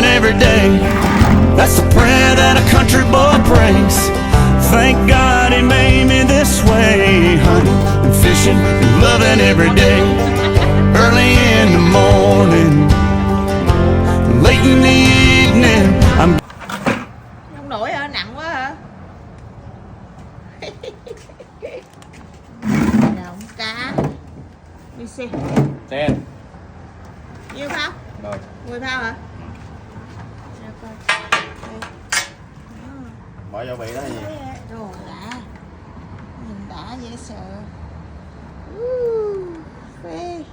loving every day. That's the prayer that a country boy prays. Thank God he made me this way. Hunting and fishing and loving every day. Early in the morning, late in the evening, I'm không nổi hả? Nặng quá hả? Đậu cá đi xem Ten. nhiêu phao? Rồi. 10 phao hả? Bỏ gia vị đó hay gì? Rồi đã, nhìn đã dễ sợ. Phê.